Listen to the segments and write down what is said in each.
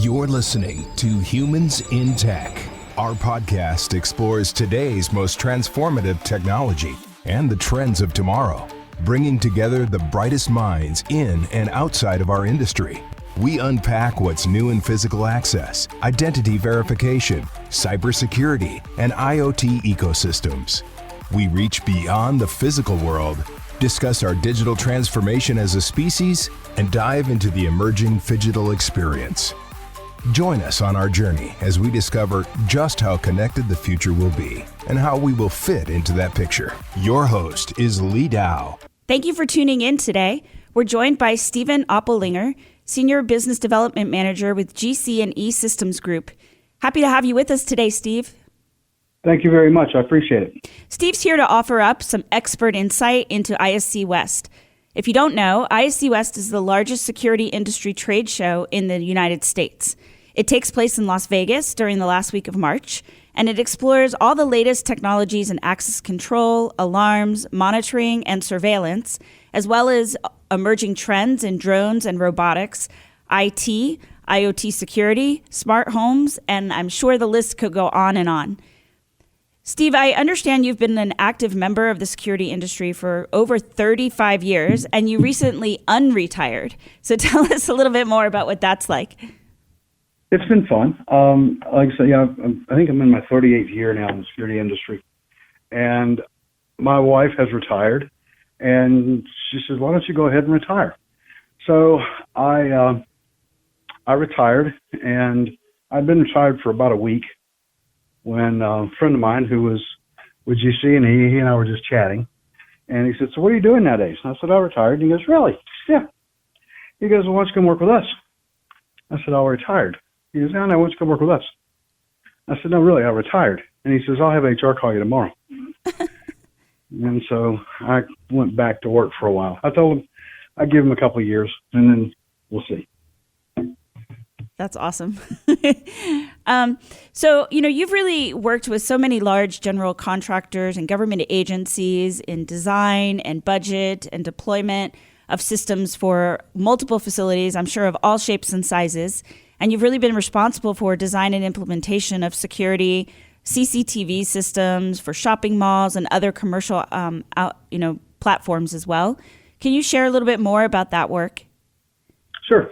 You're listening to Humans in Tech. Our podcast explores today's most transformative technology and the trends of tomorrow, bringing together the brightest minds in and outside of our industry. We unpack what's new in physical access, identity verification, cybersecurity, and IoT ecosystems. We reach beyond the physical world, discuss our digital transformation as a species, and dive into the emerging phygital experience. Join us on our journey as we discover just how connected the future will be and how we will fit into that picture. Your host is Lee Dow. Thank you for tuning in today. We're joined by Steven Oplinger, Senior Business Development Manager with GC&E Systems Group. Happy to have you with us today, Steve. Thank you very much. I appreciate it. Steve's here to offer up some expert insight into ISC West. If you don't know, ISC West is the largest security industry trade show in the United States. It takes place in Las Vegas during the last week of March, and it explores all the latest technologies in access control, alarms, monitoring, and surveillance, as well as emerging trends in drones and robotics, IT, IoT security, smart homes, and I'm sure the list could go on and on. Steve, I understand you've been an active member of the security industry for over 35 years, and you recently unretired. So tell us a little bit more about what that's like. It's been fun. Like I said, I think I'm in my 38th year now in the security industry. And my wife has retired, and she says, why don't you go ahead and retire? So I retired, and I'd been retired for about a week when a friend of mine who was with GC&E, he and I were just chatting. And he said, so what are you doing nowadays? And I said, I retired. And he goes, really? Yeah. He goes, well, why don't you come work with us? I said, I retired. He goes, no, why don't you come work with us? I said, no, really, I retired. And he says, I'll have HR call you tomorrow. And so I went back to work for a while. I told him I'd give him a couple of years, and then we'll see. That's awesome. So, you've really worked with so many large general contractors and government agencies in design and budget and deployment of systems for multiple facilities, I'm sure of all shapes and sizes. And you've really been responsible for design and implementation of security, CCTV systems for shopping malls and other commercial, platforms as well. Can you share a little bit more about that work? Sure.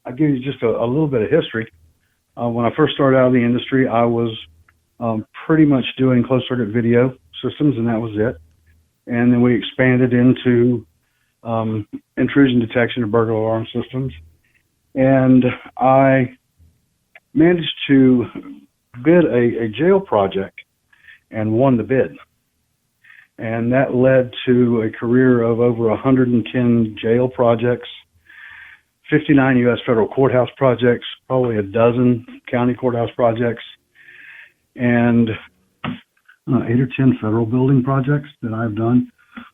I'll give you just a little bit of history. When I first started out in the industry, I was pretty much doing closed-circuit video systems, and that was it. And then we expanded into intrusion detection and burglar alarm systems. And I managed to bid a jail project and won the bid. And that led to a career of over 110 jail projects, 59 U.S. federal courthouse projects, probably a dozen county courthouse projects, and 8 or 10 federal building projects that I've done,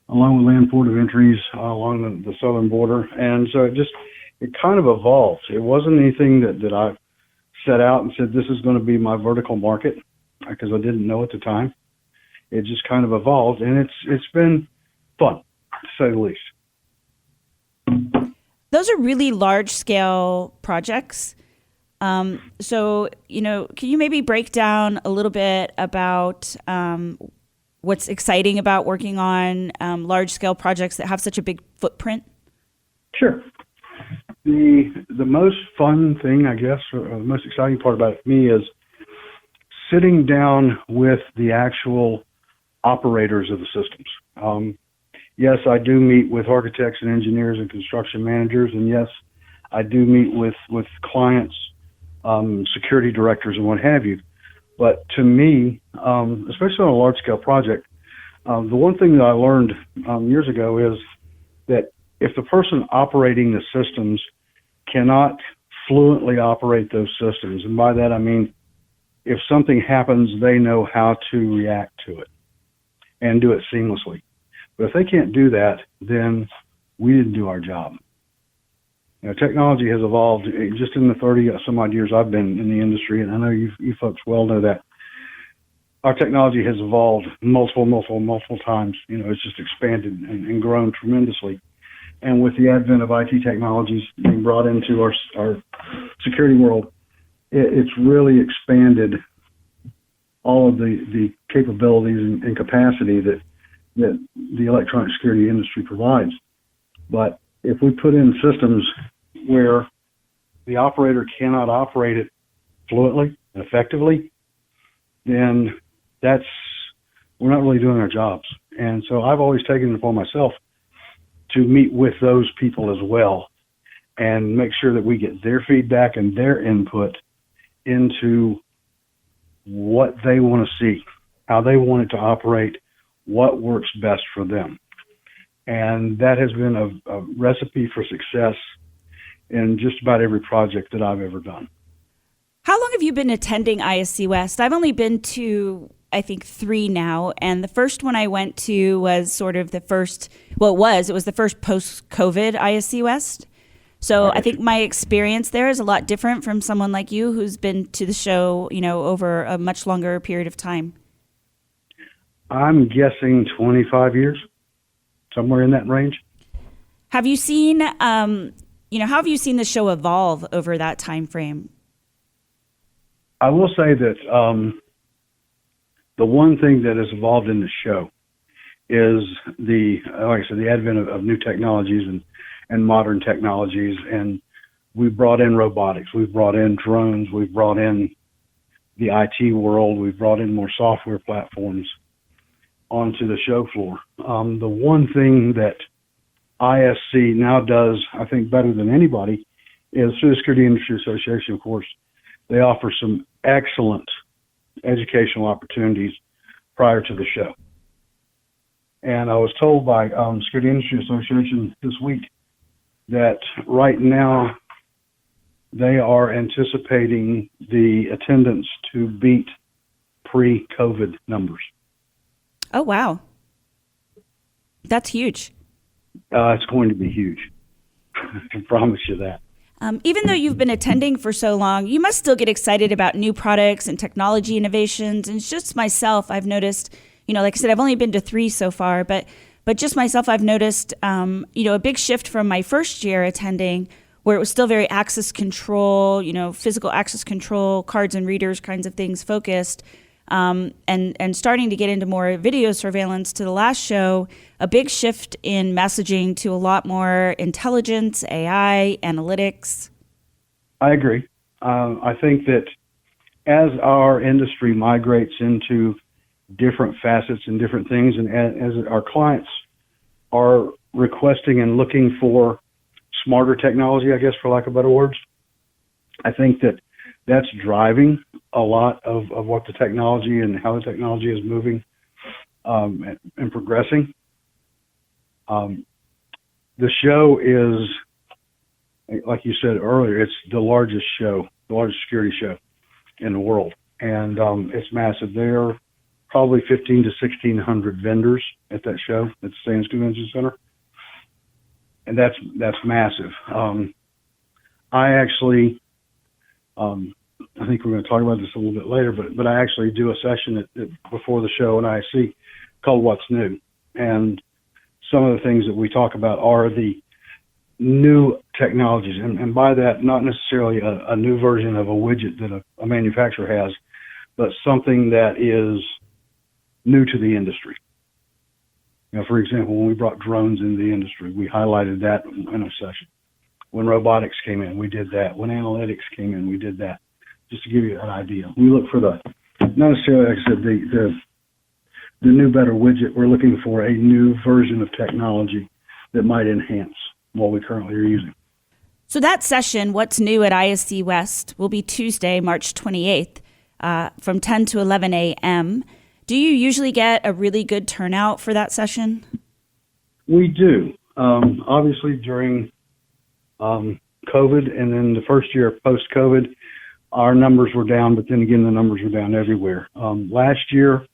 along with land port of entries along the southern border. And so it kind of evolved. It wasn't anything that I set out and said, this is going to be my vertical market, because I didn't know at the time. It just kind of evolved, and it's been fun, to say the least. Those are really large-scale projects. So, can you maybe break down a little bit about what's exciting about working on large-scale projects that have such a big footprint? Sure. The most fun thing, I guess, or the most exciting part about me is sitting down with the actual operators of the systems. Yes, I do meet with architects and engineers and construction managers, and yes, I do meet with clients, security directors, and what have you. But to me, especially on a large-scale project, the one thing that I learned years ago is that if the person operating the systems cannot fluently operate those systems, and by that I mean if something happens, they know how to react to it and do it seamlessly. But if they can't do that, then we didn't do our job. Technology has evolved just in the 30 some odd years I've been in the industry, and I know you folks well know that. Our technology has evolved multiple times. It's just expanded and grown tremendously. And with the advent of IT technologies being brought into our security world, it's really expanded all of the capabilities and capacity that the electronic security industry provides. But if we put in systems where the operator cannot operate it fluently and effectively, then we're not really doing our jobs. And so I've always taken it upon myself to meet with those people as well and make sure that we get their feedback and their input into what they want to see, how they want it to operate, what works best for them. And that has been a recipe for success in just about every project that I've ever done. How long have you been attending ISC West? I've only been to, I think, 3 now. And the first one I went to was sort of the first, well, it was the first post-COVID ISC West. So I think my experience there is a lot different from someone like you who's been to the show, over a much longer period of time. I'm guessing 25 years, somewhere in that range. Have you seen, how have you seen the show evolve over that time frame? I will say that the one thing that has evolved in the show is like I said, the advent of new technologies and modern technologies. And we brought in robotics, we've brought in drones, we've brought in the IT world, we've brought in more software platforms onto the show floor. The one thing that ISC now does, I think, better than anybody is through the Security Industry Association, of course. They offer some excellent educational opportunities prior to the show. And I was told by Security Industry Association this week that right now they are anticipating the attendance to beat pre-COVID numbers. Oh, wow. That's huge. It's going to be huge. I can promise you that. Even though you've been attending for so long, you must still get excited about new products and technology innovations. And it's just myself, I've noticed, like I said, I've only been to 3 so far, but just myself, I've noticed, a big shift from my first year attending, where it was still very access control, physical access control, cards and readers kinds of things focused, and starting to get into more video surveillance to the last show, a big shift in messaging to a lot more intelligence, AI, analytics. I agree. I think that as our industry migrates into different facets and different things, and as our clients are requesting and looking for smarter technology, I guess, for lack of better words, I think that that's driving a lot of what the technology and how the technology is moving and progressing. The show is, like you said earlier, it's the largest security show in the world. And it's massive. There are probably 15 to 1,600 vendors at that show at the Sands Convention Center. And that's massive. I actually, I think we're going to talk about this a little bit later, but I actually do a session before the show in ISC called What's New. And some of the things that we talk about are the new technologies. And by that, not necessarily a new version of a widget that a manufacturer has, but something that is new to the industry. For example, when we brought drones into the industry, we highlighted that in a session. When robotics came in, we did that. When analytics came in, we did that. Just to give you an idea. We look for not necessarily, like I said, the new, better widget. We're looking for a new version of technology that might enhance what we currently are using. So that session, What's New at ISC West, will be Tuesday, March 28th, from 10 to 11 a.m. Do you usually get a really good turnout for that session? We do. Obviously, during COVID and then the first year post-COVID, our numbers were down, but then again, the numbers were down everywhere. Last year,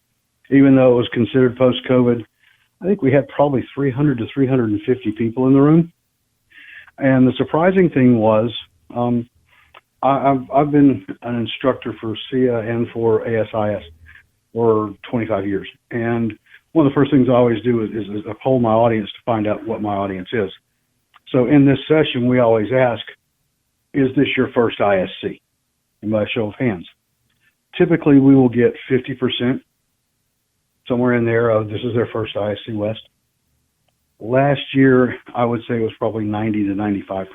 even though it was considered post-COVID, I think we had probably 300 to 350 people in the room. And the surprising thing was, I've been an instructor for SIA and for ASIS for 25 years. And one of the first things I always do is poll my audience to find out what my audience is. So in this session, we always ask, is this your first ISC? And by a show of hands. Typically, we will get 50%, somewhere in there, of this is their first ISC West. Last year, I would say it was probably 90 to 95%.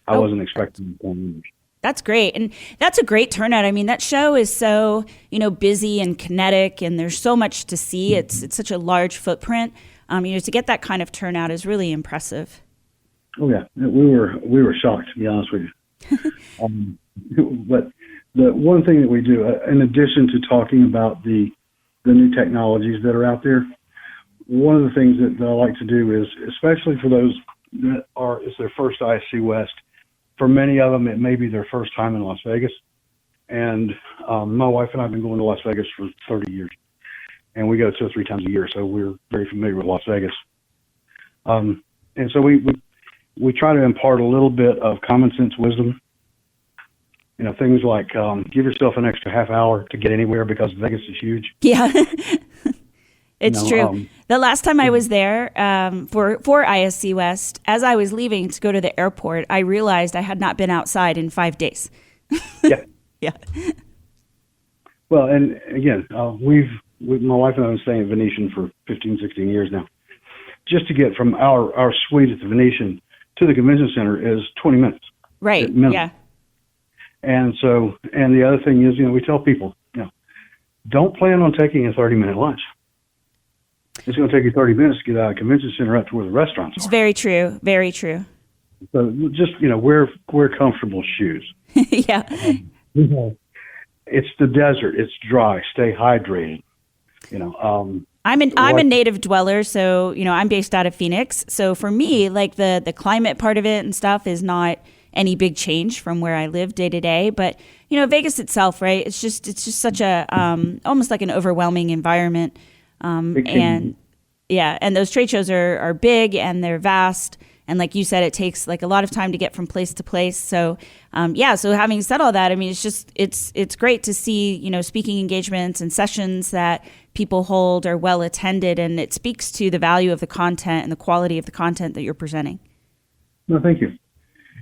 I wasn't expecting that. That's great. And that's a great turnout. I mean, that show is so, busy and kinetic, and there's so much to see. It's such a large footprint. To get that kind of turnout is really impressive. Oh yeah, we were shocked, to be honest with you. But the one thing that we do, in addition to talking about the new technologies that are out there, one of the things that I like to do is, especially for those that it's their first ISC West, for many of them, it may be their first time in Las Vegas. And my wife and I have been going to Las Vegas for 30 years. And we go 2 or 3 times a year, so we're very familiar with Las Vegas. And so we try to impart a little bit of common sense wisdom. Things like give yourself an extra half hour to get anywhere because Vegas is huge. Yeah, it's true. The last time I was there for ISC West, as I was leaving to go to the airport, I realized I had not been outside in 5 days. Yeah. Yeah. Well, and again, my wife and I have been staying at Venetian for 15, 16 years now. Just to get from our suite at the Venetian to the convention center is 20 minutes. Right. Yeah. And so, and the other thing is, we tell people, don't plan on taking a 30-minute lunch. It's going to take you 30 minutes to get out of the convention center up to where the restaurants are. It's very true. Very true. So just, wear comfortable shoes. Yeah. It's the desert. It's dry. Stay hydrated. I'm a native dweller, so I'm based out of Phoenix. So for me, like the climate part of it and stuff is not any big change from where I live day to day. But Vegas itself, right? It's just such a almost like an overwhelming environment. And those trade shows are big and they're vast. And like you said, it takes like a lot of time to get from place to place. So, so having said all that, I mean, it's great to see, speaking engagements and sessions that people hold are well attended, and it speaks to the value of the content and the quality of the content that you're presenting. No, thank you.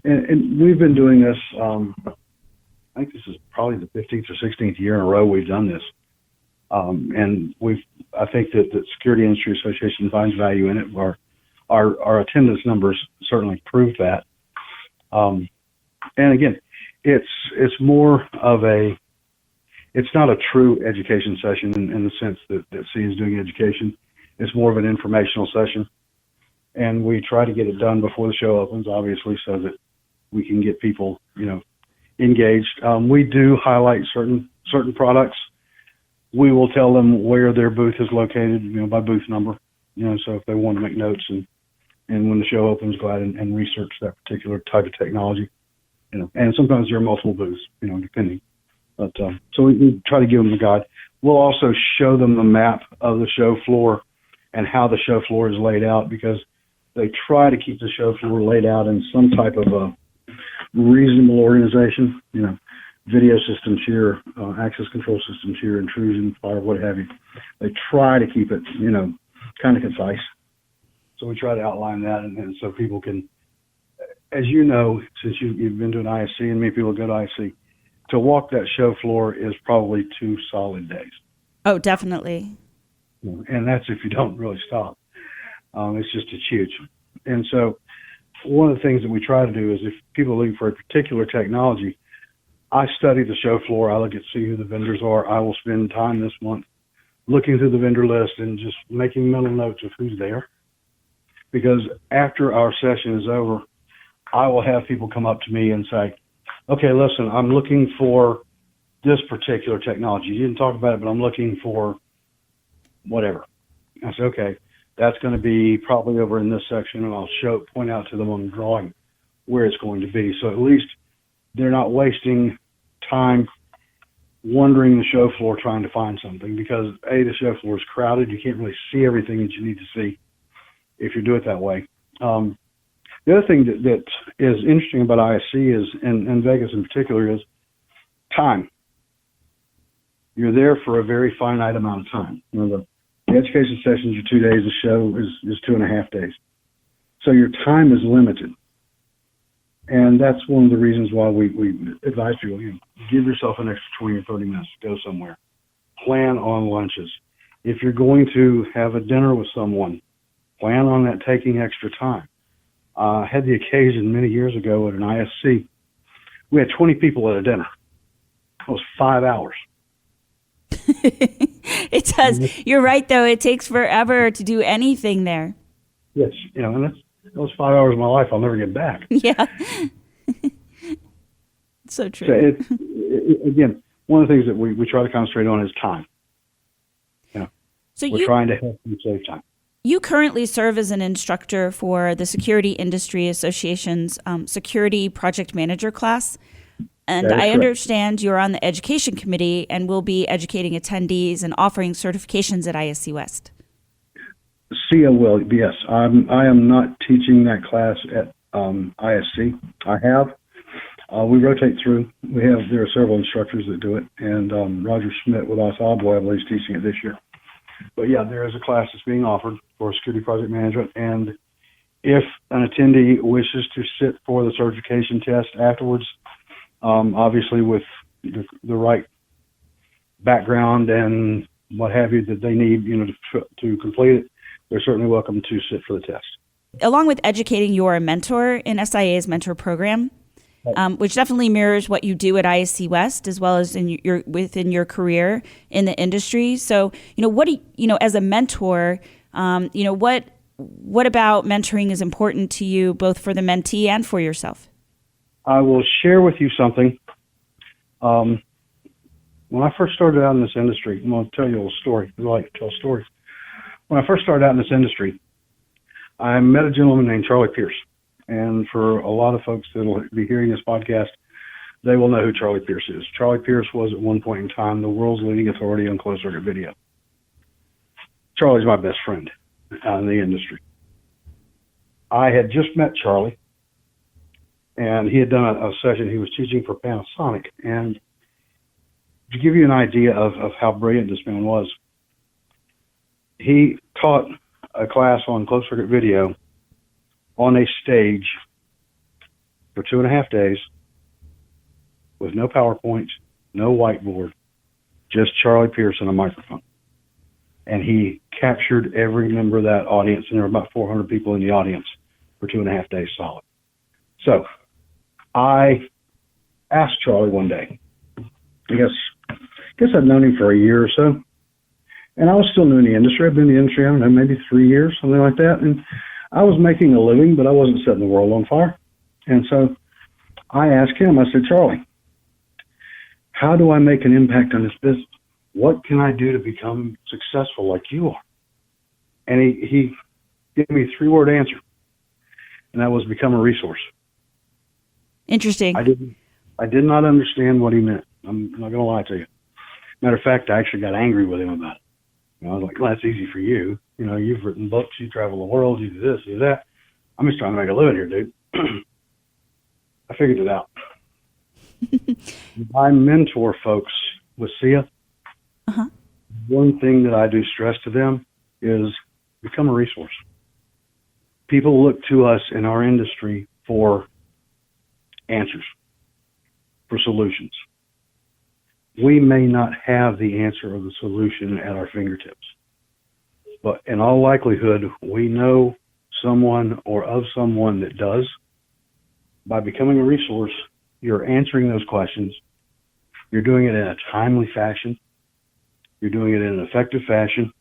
And we've been doing this, I think this is probably the 15th or 16th year in a row we've done this. And I think that the Security Industry Association finds value in it. Our attendance numbers certainly prove that. And again, it's more of it's not a true education session in the sense that C is doing education. It's more of an informational session. And we try to get it done before the show opens, obviously, so that we can get people, engaged. We do highlight certain products. We will tell them where their booth is located, by booth number, so if they want to make notes and when the show opens, go out and research that particular type of technology, and sometimes there are multiple booths, depending. But so we try to give them the guide. We'll also show them the map of the show floor and how the show floor is laid out, because they try to keep the show floor laid out in some type of a reasonable organization, video systems here, access control systems here, intrusion, fire, what have you. They try to keep it, kind of concise. So we try to outline that, and so people can, as you know, since you've been to an ISC and many people go to ISC, to walk that show floor is probably 2 solid days. Oh, definitely. And that's if you don't really stop. It's huge. And so one of the things that we try to do is if people are looking for a particular technology, I study the show floor. I look at see who the vendors are. I will spend time this month looking through the vendor list and just making mental notes of who's there. Because after our session is over, I will have people come up to me and say, okay, listen, I'm looking for this particular technology. You didn't talk about it, but I'm looking for whatever. I say, okay, that's going to be probably over in this section, and I'll point out to them on the drawing where it's going to be. So at least they're not wasting time wandering the show floor trying to find something, because the show floor is crowded. You can't really see everything that you need to see if you do it that way. The other thing that is interesting about ISC is, and Vegas in particular, is time. You're there for a very finite amount of time. The education sessions are 2 days. The show is 2.5 days. So your time is limited. And that's one of the reasons why we advise people, give yourself an extra 20 or 30 minutes to go somewhere. Plan on lunches. If you're going to have a dinner with someone, plan on that taking extra time. I had the occasion many years ago at an ISC. We had 20 people at a dinner. It was 5 hours. It does. You're right, though. It takes forever to do anything there. Yes, and that was 5 hours of my life I'll never get back. Yeah. So true. So again, one of the things that we try to concentrate on is time. So we're trying to help them save time. You currently serve as an instructor for the Security Industry Association's Security Project Manager class. And I understand you're on the education committee and will be educating attendees and offering certifications at ISC West. Well, yes. I am not teaching that class at ISC. I have. We rotate through. There are several instructors that do it, and Roger Schmidt with Osabo, I believe, is teaching it this year. But yeah, there is a class that's being offered for security project management, and if an attendee wishes to sit for the certification test afterwards, obviously with the right background and what have you that they need, to complete it, they're certainly welcome to sit for the test. Along with educating, you're a mentor in SIA's mentor program, which definitely mirrors what you do at ISC West as well as within your career in the industry. So, what do you, as a mentor, what about mentoring is important to you, both for the mentee and for yourself? I will share with you something. When I first started out in this industry, I'm going to tell you a little story. I like to tell stories. When I first started out in this industry, I met a gentleman named Charlie Pierce. And for a lot of folks that will be hearing this podcast, they will know who Charlie Pierce is. Charlie Pierce was at one point in time the world's leading authority on closed circuit video. Charlie's my best friend in the industry. I had just met Charlie, and he had done a session he was teaching for Panasonic. And to give you an idea of how brilliant this man was, he taught a class on closed circuit video on a stage for 2.5 days with no PowerPoint, no whiteboard, just Charlie Pierce and a microphone. And he captured every member of that audience, and there were about 400 people in the audience for 2.5 days solid. So I asked Charlie one day, I guess I'd known him for a year or so, and I was still new in the industry. I've been in the industry, I don't know, maybe 3 years, something like that. And I was making a living, but I wasn't setting the world on fire. And so I asked him, I said, Charlie, how do I make an impact on this business? What can I do to become successful like you are? And he gave me a 3-word answer, and that was become a resource. Interesting. I did not understand what he meant. I'm not going to lie to you. Matter of fact, I actually got angry with him about it. I was like, well, that's easy for you. You've written books, you travel the world, you do this, you do that. I'm just trying to make a living here, dude. I figured it out. I mentor folks with SIA. Uh-huh. One thing that I do stress to them is become a resource. People look to us in our industry for answers, for solutions. We may not have the answer or the solution at our fingertips, but in all likelihood, we know someone or of someone that does. By becoming a resource, you're answering those questions. You're doing it in a timely fashion. You're doing it in an effective fashion.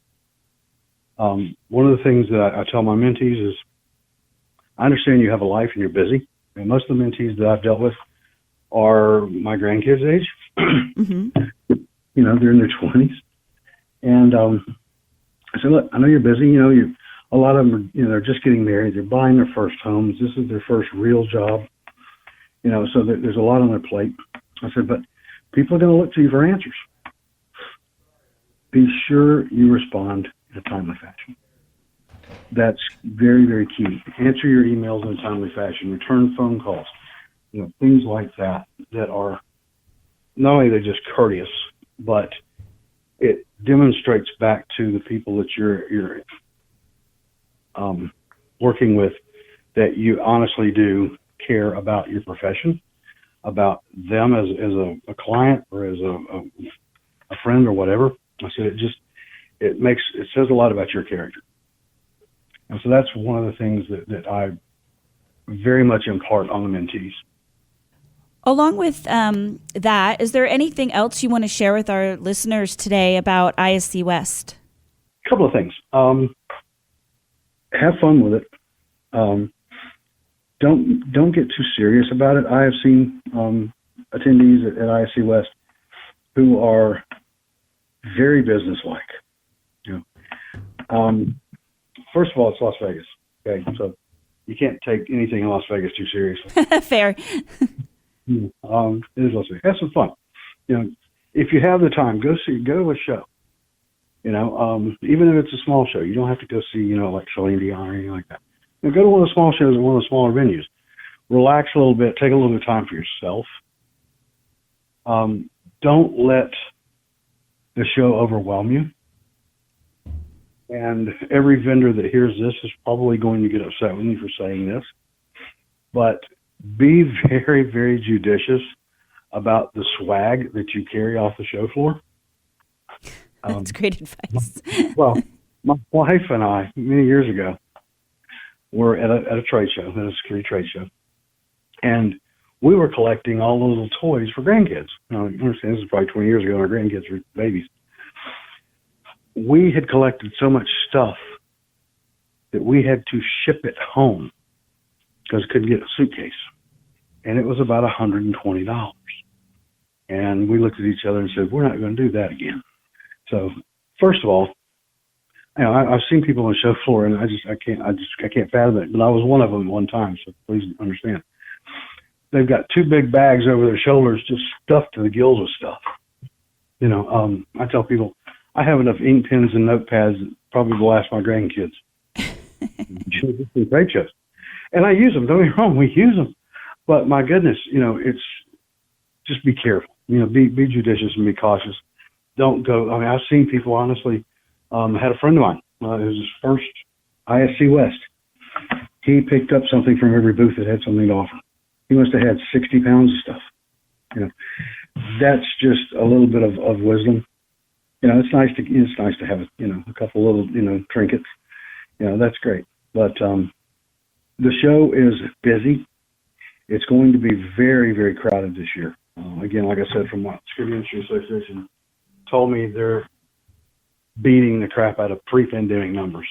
One of the things that I tell my mentees is, I understand you have a life and you're busy. And most of the mentees that I've dealt with are my grandkids' age. Mm-hmm. They're in their 20s. And I said, look, I know you're busy. A lot of them are, they're just getting married. They're buying their first homes. This is their first real job. So there's a lot on their plate. I said, but people are going to look to you for answers. Be sure you respond in a timely fashion. That's very, very key. Answer your emails in a timely fashion. Return phone calls. Things like that are not only they're just courteous, but it demonstrates back to the people that you're working with that you honestly do care about your profession, about them as a client or as a friend or whatever. I said, it says a lot about your character. And so that's one of the things that I very much impart on the mentees. Along with that, is there anything else you want to share with our listeners today about ISC West? A couple of things. Have fun with it. Don't get too serious about it. I have seen attendees at ISC West who are very businesslike. You know, first of all, it's Las Vegas. Okay, so you can't take anything in Las Vegas too seriously. Fair. It is Las Vegas. Have some fun. You know, if you have the time, go to a show. You know, even if it's a small show, you don't have to go see, you know, like Celine Dion or anything like that. You know, go to one of the small shows at one of the smaller venues. Relax a little bit. Take a little bit of time for yourself. Don't let the show overwhelm you. And every vendor that hears this is probably going to get upset with me for saying this. But be very, very judicious about the swag that you carry off the show floor. That's great advice. Well, my wife and I, many years ago, were at a trade show, at a security trade show. And we were collecting all the little toys for grandkids. Now, you understand, this is probably 20 years ago, and our grandkids were babies. We had collected so much stuff that we had to ship it home because we couldn't get a suitcase. And it was about $120. And we looked at each other and said, we're not going to do that again. So, first of all, you know, I've seen people on the show floor, and I can't fathom it. But I was one of them at one time, so please understand. They've got two big bags over their shoulders, just stuffed to the gills with stuff. You know, I tell people I have enough ink pens and notepads that probably will last my grandkids. Trade shows, and I use them. Don't get me wrong, we use them. But my goodness, you know, it's just be careful. You know, be judicious and be cautious. Don't go. I mean, I've seen people, honestly. I had a friend of mine. It was his first ISC West. He picked up something from every booth that had something to offer. He must have had 60 pounds of stuff. You know, that's just a little bit of wisdom. You know, it's nice to have a couple little trinkets. You know, that's great. But the show is busy. It's going to be very, very crowded this year. Again, like I said, from what Security Industry Association told me, they're beating the crap out of pre-pandemic numbers.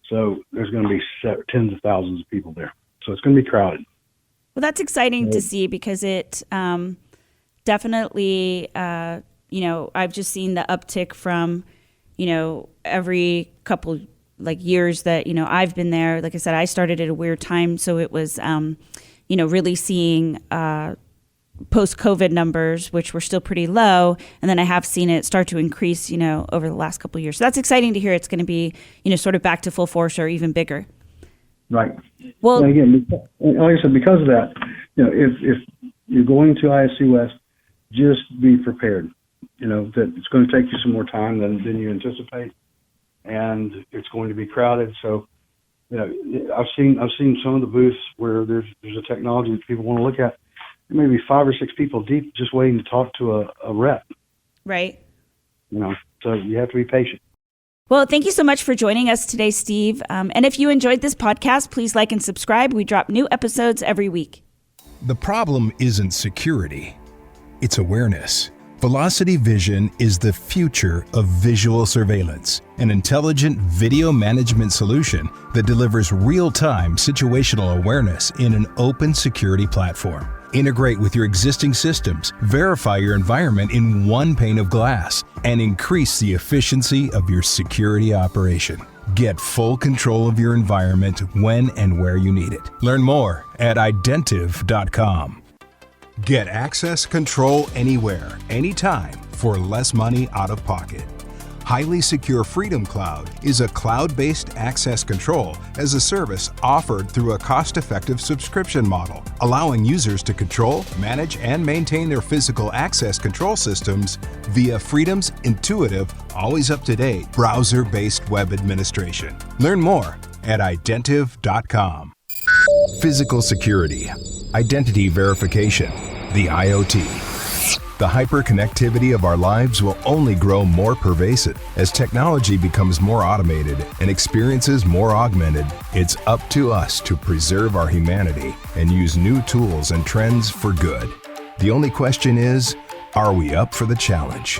So there's going to be tens of thousands of people there. So it's going to be crowded. Well, that's exciting to see because it definitely, I've just seen the uptick from, every couple years that, I've been there. Like I said, I started at a weird time. So it was, really seeing post-COVID numbers, which were still pretty low. And then I have seen it start to increase, over the last couple of years. So that's exciting to hear. It's going to be, sort of back to full force or even bigger. Right. Well, and again, like I said, because of that, if you're going to ISC West, just be prepared. That it's going to take you some more time than you anticipate, and it's going to be crowded. So, I've seen some of the booths where there's a technology that people want to look at. There may be 5 or 6 people deep just waiting to talk to a rep. Right. So you have to be patient. Well, thank you so much for joining us today, Steve. And if you enjoyed this podcast, please like and subscribe. We drop new episodes every week. The problem isn't security, it's awareness. Velocity Vision is the future of visual surveillance, an intelligent video management solution that delivers real-time situational awareness in an open security platform. Integrate with your existing systems, verify your environment in one pane of glass, and increase the efficiency of your security operation. Get full control of your environment when and where you need it. Learn more at identiv.com. Get access control anywhere, anytime, for less money out of pocket. Highly Secure Freedom Cloud is a cloud-based access control as a service offered through a cost-effective subscription model, allowing users to control, manage, and maintain their physical access control systems via Freedom's intuitive, always up-to-date, browser-based web administration. Learn more at identiv.com. physical security, identity verification, the IoT. The hyperconnectivity of our lives will only grow more pervasive. As technology becomes more automated and experiences more augmented, it's up to us to preserve our humanity and use new tools and trends for good. The only question is, are we up for the challenge?